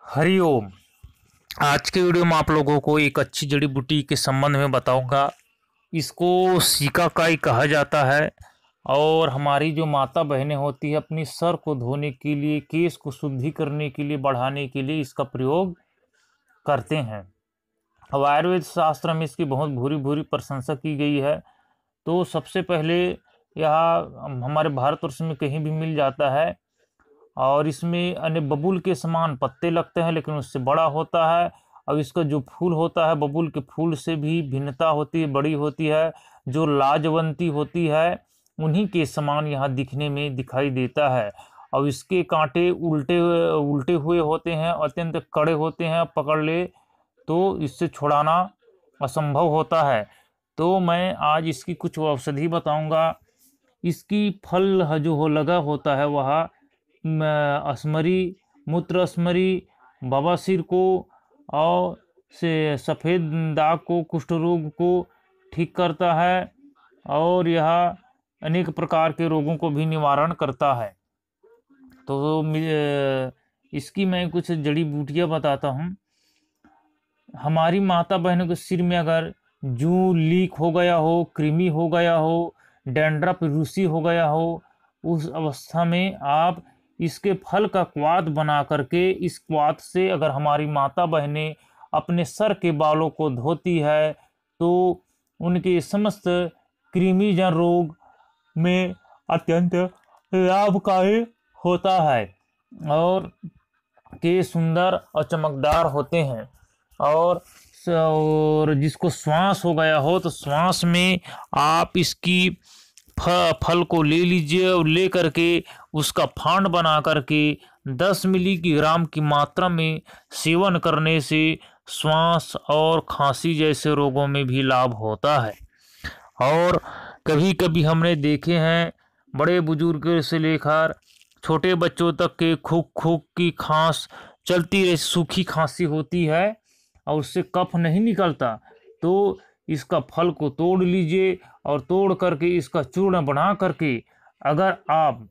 हरिओम। आज के वीडियो में आप लोगों को एक अच्छी जड़ी बूटी के संबंध में बताऊंगा। इसको सीकाकाई कहा जाता है और हमारी जो माता बहनें होती है अपनी सर को धोने के लिए, केस को शुद्धि करने के लिए, बढ़ाने के लिए इसका प्रयोग करते हैं। अब आयुर्वेद शास्त्र में इसकी बहुत भूरी भूरी प्रशंसा की गई है। तो सबसे पहले यह हमारे भारतवर्ष में कहीं भी मिल जाता है और इसमें अन्य बबूल के समान पत्ते लगते हैं, लेकिन उससे बड़ा होता है। अब इसका जो फूल होता है बबूल के फूल से भी भिन्नता होती है, बड़ी होती है। जो लाजवंती होती है उन्हीं के समान यहाँ दिखने में दिखाई देता है। और इसके कांटे उल्टे उल्टे हुए होते हैं, अत्यंत कड़े होते हैं। पकड़ ले तो इससे छुड़ाना असंभव होता है। तो मैं आज इसकी कुछ औषधि बताऊंगा। इसकी फल जो हो लगा होता है वह असमरी, मूत्र असमरी, बवासीर को और से सफ़ेद दाग को, कुष्ठ रोग को ठीक करता है और यह अनेक प्रकार के रोगों को भी निवारण करता है। तो इसकी मैं कुछ जड़ी बूटियाँ बताता हूँ। हमारी माता बहनों के सिर में अगर जूं लीक हो गया हो, कृमि हो गया हो, डैंड्रफ रूसी हो गया हो, उस अवस्था में आप इसके फल का क्वाथ बना करके, इस क्वाथ से अगर हमारी माता बहनें अपने सर के बालों को धोती है तो उनके समस्त कृमि जन रोग में अत्यंत लाभकारी होता है और के सुंदर और चमकदार होते हैं। और जिसको श्वास हो गया हो तो श्वास में आप इसकी फल को ले लीजिए और ले करके उसका फांड बना करके 10 मिलीग्राम की मात्रा में सेवन करने से श्वास और खांसी जैसे रोगों में भी लाभ होता है। और कभी कभी हमने देखे हैं बड़े बुजुर्ग से लेकर छोटे बच्चों तक के खूक खूक की खांस चलती रही, सूखी खांसी होती है और उससे कफ नहीं निकलता, तो इसका फल को तोड़ लीजिए और तोड़ करके इसका चूर्ण बना करके अगर आप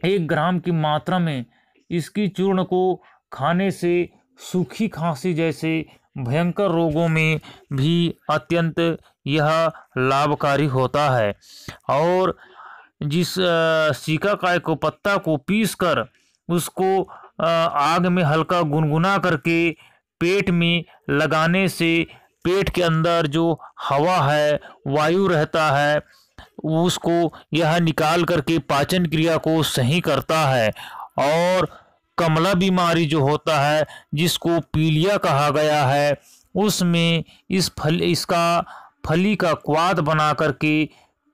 1 ग्राम की मात्रा में इसकी चूर्ण को खाने से सूखी खांसी जैसे भयंकर रोगों में भी अत्यंत यह लाभकारी होता है। और जिस सीकाकाई को पत्ता को पीस कर उसको आग में हल्का गुनगुना करके पेट में लगाने से पेट के अंदर जो हवा है, वायु रहता है, उसको यह निकाल करके पाचन क्रिया को सही करता है। और कमला बीमारी जो होता है जिसको पीलिया कहा गया है, उसमें इसका फली का क्वाथ बना करके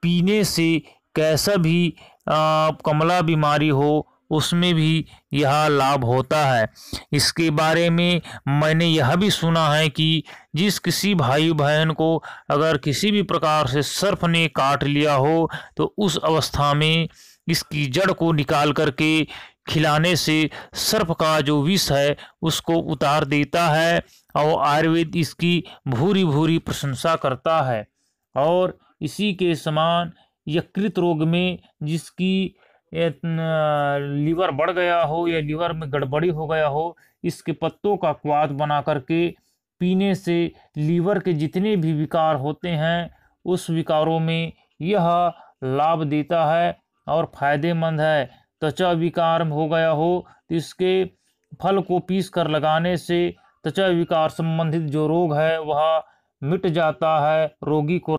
पीने से कैसा भी कमला बीमारी हो उसमें भी यह लाभ होता है। इसके बारे में मैंने यह भी सुना है कि जिस किसी भाई बहन को अगर किसी भी प्रकार से सर्प ने काट लिया हो तो उस अवस्था में इसकी जड़ को निकाल करके खिलाने से सर्प का जो विष है उसको उतार देता है और आयुर्वेद इसकी भूरी भूरी प्रशंसा करता है। और इसी के समान यकृत रोग में जिसकी लीवर बढ़ गया हो या लीवर में गड़बड़ी हो गया हो, इसके पत्तों का क्वाथ बना करके पीने से लीवर के जितने भी विकार होते हैं उस विकारों में यह लाभ देता है और फायदेमंद है। त्वचा विकार हो गया हो तो इसके फल को पीस कर लगाने से त्वचा विकार संबंधित जो रोग है वह मिट जाता है, रोगी को